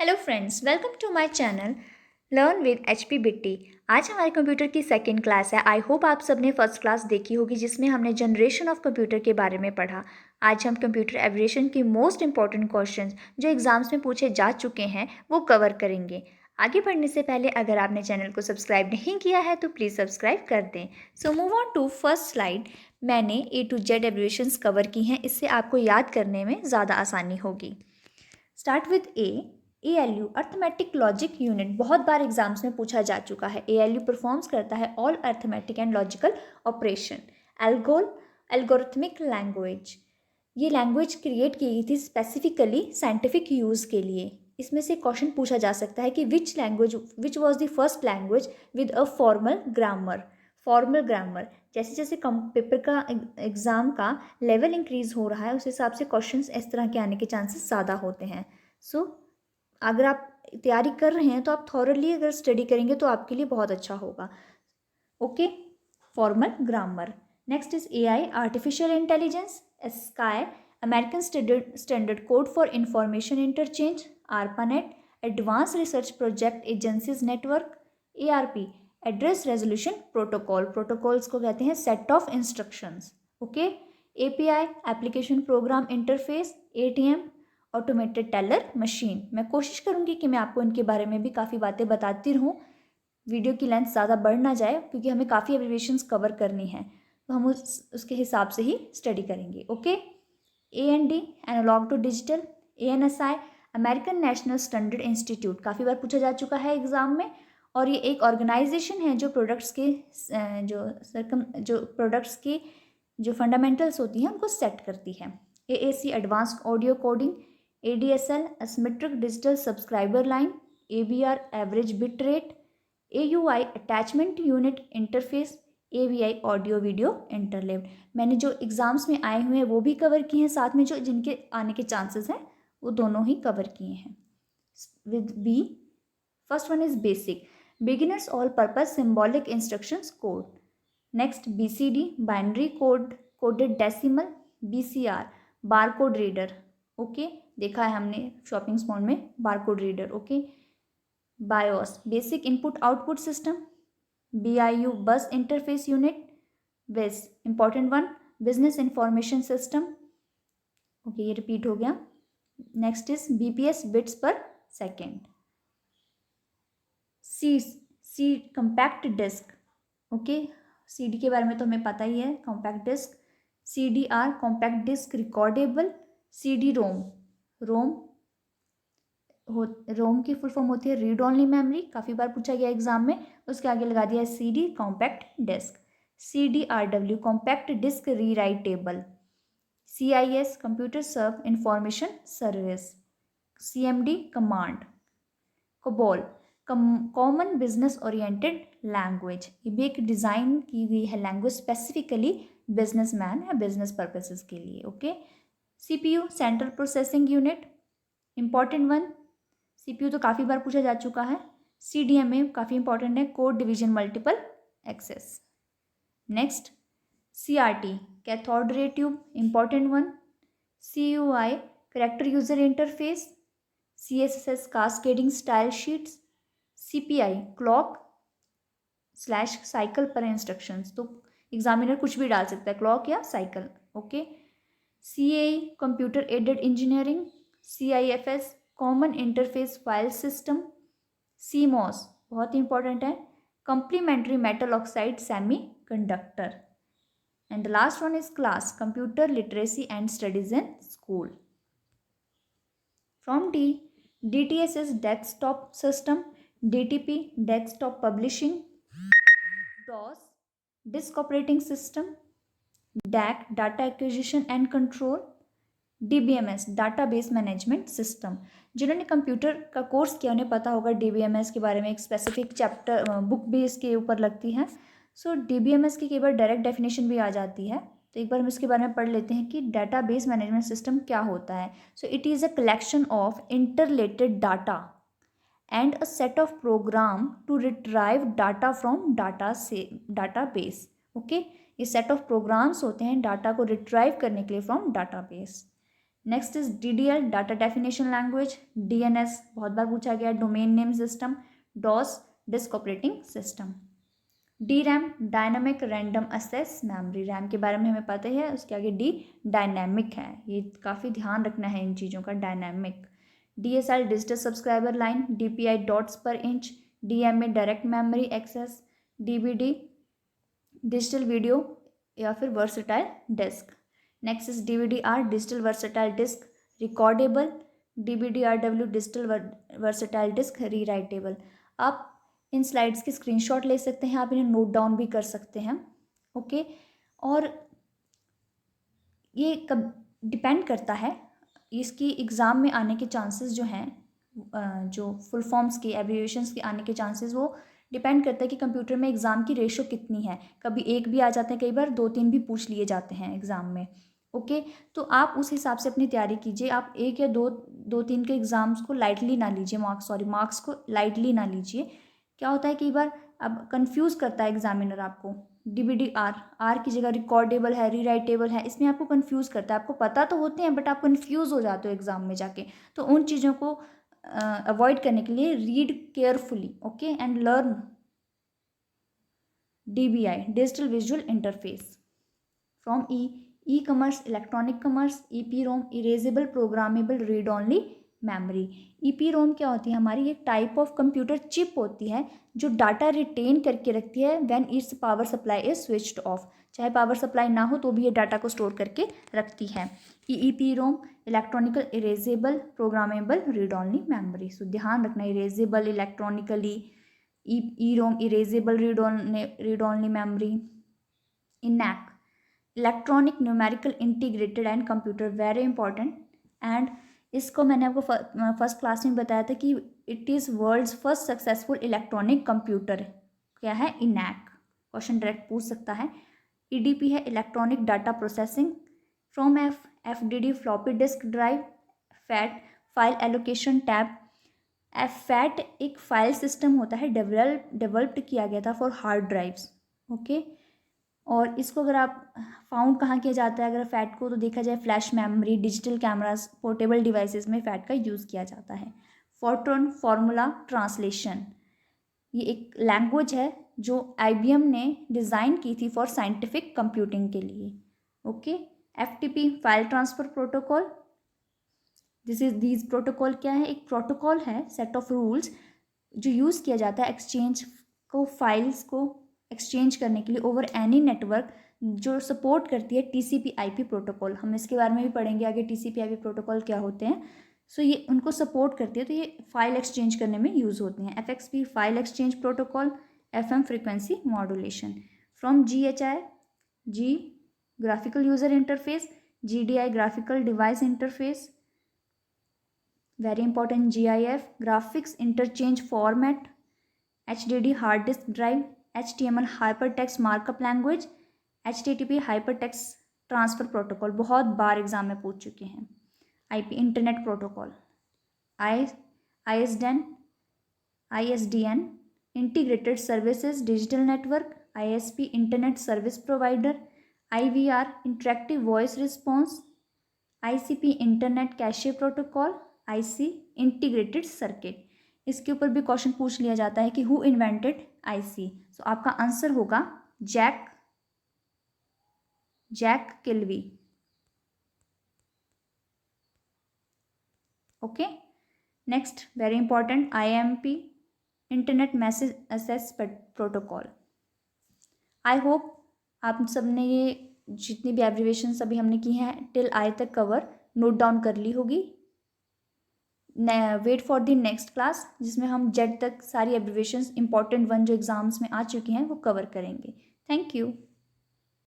Hello friends, welcome to my channel learn with HP Bitti. आज हमारे computer की second class है। आई होप आप सबने फर्स्ट क्लास देखी होगी जिसमें हमने जनरेशन ऑफ कंप्यूटर के बारे में पढ़ा। आज हम कंप्यूटर एवरेशन की मोस्ट इंपॉर्टेंट क्वेश्चंस जो एग्जाम्स में पूछे जा चुके हैं वो कवर करेंगे। आगे बढ़ने से पहले अगर आपने चैनल को सब्सक्राइब नहीं किया है तो प्लीज़ सब्सक्राइब कर दें। So move on to first slide. मैंने A to Z abbreviations cover की हैं, इससे आपको याद करने में ज़्यादा आसानी होगी। Start with ALU arithmetic logic unit बहुत बार एग्जाम्स में पूछा जा चुका है। ALU परफॉर्म्स करता है all arithmetic and logical operation. Algorithmic language, ये लैंग्वेज क्रिएट की गई थी स्पेसिफिकली साइंटिफिक यूज़ के लिए। इसमें से क्वेश्चन पूछा जा सकता है कि which was the first language with a formal grammar. Formal grammar, जैसे जैसे पेपर का एग्ज़ाम का लेवल इंक्रीज हो रहा है उस हिसाब से क्वेश्चंस इस तरह के आने के चांसेस ज़्यादा होते हैं। सो अगर आप तैयारी कर रहे हैं तो आप थॉरली अगर स्टडी करेंगे तो आपके लिए बहुत अच्छा होगा। Okay, formal grammar. Next is AI artificial intelligence, sky American standard code for information interchange, ARPANET advance research project agencies network, ARP address resolution protocol, protocols को कहते हैं set of instructions. Okay, API application program interface, ATM automated teller machine. मैं कोशिश करूंगी कि मैं आपको इनके बारे में भी काफ़ी बातें बताती रहूं, वीडियो की लेंथ ज़्यादा बढ़ ना जाए क्योंकि हमें काफ़ी एब्रिविएशंस कवर करनी है, तो हम उसके हिसाब से ही स्टडी करेंगे। Okay, AND analog to digital, ANSI American National Standard Institute काफ़ी बार पूछा जा चुका है एग्जाम में, और ये एक ऑर्गेनाइजेशन है जो प्रोडक्ट्स के जो प्रोडक्ट्स की जो फंडामेंटल्स होती हैं उनको सेट करती है। AAC advanced audio coding, ADSL asymmetric digital subscriber line, ABR average bit rate, AUI attachment unit interface, AVI audio video interleaved. मैंने जो एग्जाम्स में आए हुए हैं वो भी कवर किए हैं, साथ में जो जिनके आने के चांसेस हैं वो दोनों ही कवर किए हैं। With B, first one is basic beginners all purpose symbolic instructions code. Next BCD binary coded decimal, BCR barcode reader. Okay, देखा है हमने शॉपिंग मॉल में barcode reader. Okay, BIOS basic input output system, BIU बस interface unit, BIS important one business information system. Okay, ये repeat हो गया। Next is BPS bits पर second. सी compact disc. Okay, CD के बारे में तो हमें पता ही है, compact disc. CDR compact disc recordable, CD ROM, ROM की फुल फॉर्म होती है रीड ओनली मेमोरी, काफ़ी बार पूछा गया एग्जाम में, उसके आगे लगा दिया है CD compact disc. CDRW compact disc rewritable, CIS computer serve information service, CMD command. COBOL common business oriented language, ये भी एक डिज़ाइन की गई है लैंग्वेज स्पेसिफिकली बिजनेसमैन या बिजनेस पर्पसेस के लिए। Okay, CPU central processing unit, important one. CPU तो काफ़ी बार पूछा जा चुका है। CDMA काफ़ी इंपॉर्टेंट है, code division multiple access. Next CRT cathode ray tube, important one. CUI character user interface, CSS cascading style sheets, CPI clock slash cycle per instructions. तो एग्जामिनर कुछ भी डाल सकता है, क्लॉक या cycle. Okay, CAE computer aided engineering, CIFS common interface file system, CMOS बहुत important है, complementary metal oxide semi conductor. And the last one is class computer literacy and studies in school. From D, DTS is desktop system, DTP desktop publishing, DOS disk operating system, DAC data acquisition and control, DBMS database management system। जिन्होंने computer का course किया उन्हें पता होगा DBMS के बारे में, एक स्पेसिफिक चैप्टर बुक भी इसके ऊपर लगती है। सो DBMS की कई बार डायरेक्ट डेफिनेशन भी आ जाती है, तो एक बार हम इसके बारे में पढ़ लेते हैं कि डाटाबेस मैनेजमेंट सिस्टम क्या होता है। So it is a collection of interrelated data and a set of program to retrieve data from database. Okay, ये सेट ऑफ प्रोग्राम्स होते हैं डाटा को रिट्राइव करने के लिए from database. Next is DDL, data definition language. DNS बहुत बार पूछा गया, domain name system. DOS, disk operating system. DRAM, dynamic random access memory. RAM के बारे में हमें पता ही है, उसके आगे D डायनामिक है, ये काफ़ी ध्यान रखना है इन चीज़ों का, dynamic. DSL, digital subscriber line. DPI, dots per inch. DMA, direct memory access. DVD, digital video या फिर versatile disc. Next is DVD-R, digital versatile disc recordable. DVD-RW, digital versatile disc rewritable. आप इन स्लाइड्स की screenshot ले सकते हैं, आप इन्हें नोट डाउन भी कर सकते हैं। ओके, और ये कब डिपेंड करता है, इसकी एग्ज़ाम में आने के चांसेस जो हैं, जो फुल फॉर्म्स के एब्रिविएशंस के आने के चांसेस, वो डिपेंड करता है कि कंप्यूटर में एग्ज़ाम की रेशो कितनी है। कभी एक भी आ जाते हैं, कई बार 2-3 भी पूछ लिए जाते हैं एग्ज़ाम में। ओके, तो आप उस हिसाब से अपनी तैयारी कीजिए। आप 1 या 2-3 के एग्ज़ाम्स को लाइटली ना लीजिए, मार्क्स को लाइटली ना लीजिए। क्या होता है, कई बार अब कंफ्यूज करता है एग्जामिनर आपको। DVD-R की जगह रिकॉर्डेबल है, रीराइटेबल है, इसमें आपको कंफ्यूज करता है। आपको पता तो होते हैं बट आप कंफ्यूज हो जाते हो एग्जाम में जाके। तो उन चीज़ों को अवॉइड करने के लिए read carefully, okay, and learn DVI, digital visual interface. From e-commerce, electronic commerce. EPROM, erasable programmable read only memory. EPROM क्या होती है हमारी, एक टाइप ऑफ कंप्यूटर चिप होती है जो डाटा रिटेन करके रखती है when it's power supply is switched off. चाहे पावर सप्लाई ना हो तो भी ये डाटा को स्टोर करके रखती है। EPROM, electronical erasable programmable read only memory. So ध्यान रखना, erasable electronically, EPROM erasable read only memory. ENAC, electronic numerical integrated and computer, very important. And इसको मैंने आपको फर्स्ट क्लास में बताया था कि it is world's first successful electronic computer. क्या है, ENAC, क्वेश्चन डायरेक्ट पूछ सकता है। EDP है electronic data processing. From FDD, floppy disk drive. FAT, file allocation tab. FAT एक फाइल सिस्टम होता है, डेवलप्ड किया गया था फॉर हार्ड ड्राइव्स। ओके, और इसको अगर आप फाउंड कहाँ किया जाता है, अगर फैट को तो देखा जाए flash memory, digital cameras, portable devices में फैट का यूज़ किया जाता है। फोर्ट्रॉन फॉर्मूला ट्रांसलेशन, ये एक लैंग्वेज है जो IBM ने डिज़ाइन की थी फॉर साइंटिफिक कंप्यूटिंग के लिए। Okay, FTP, file transfer protocol. These protocol क्या है, एक प्रोटोकॉल है, सेट ऑफ रूल्स जो यूज़ किया जाता है एक्सचेंज को, फाइल्स को एक्सचेंज करने के लिए ओवर एनी नेटवर्क, जो सपोर्ट करती है TCP/IP प्रोटोकॉल। हम इसके बारे में भी पढ़ेंगे आगे, TCP/IP प्रोटोकॉल क्या होते हैं। सो ये उनको सपोर्ट करती है, तो ये फाइल एक्सचेंज करने में यूज़ होते हैं। FXP, file exchange protocol. FM, frequency modulation. From GHI, G, graphical user interface. GDI, graphical device interface, very important. GIF, graphics interchange format. HDD, hard disk drive. HTML, hypertext markup language. HTTP, hypertext transfer protocol, बहुत बार exam में पूछ चुके हैं। IP, internet protocol. ISDN, integrated services digital network. ISP, internet service provider. IVR, interactive voice response. ICP, internet cache protocol. IC, integrated circuit. इसके ऊपर भी question पूछ लिया जाता है कि हु इन्वेंटेड IC। सो आपका आंसर होगा Jack Kilby. Okay, next very important, IMP, internet message access protocol. I hope आप सबने ये जितनी भी एब्रिविएशन अभी हमने की हैं टिल आई तक कवर नोट डाउन कर ली होगी। Wait for the next class जिसमें हम जेड तक सारी एब्रिविएशंस इंपॉर्टेंट वन जो एग्जाम्स में आ चुकी हैं वो कवर करेंगे। Thank you.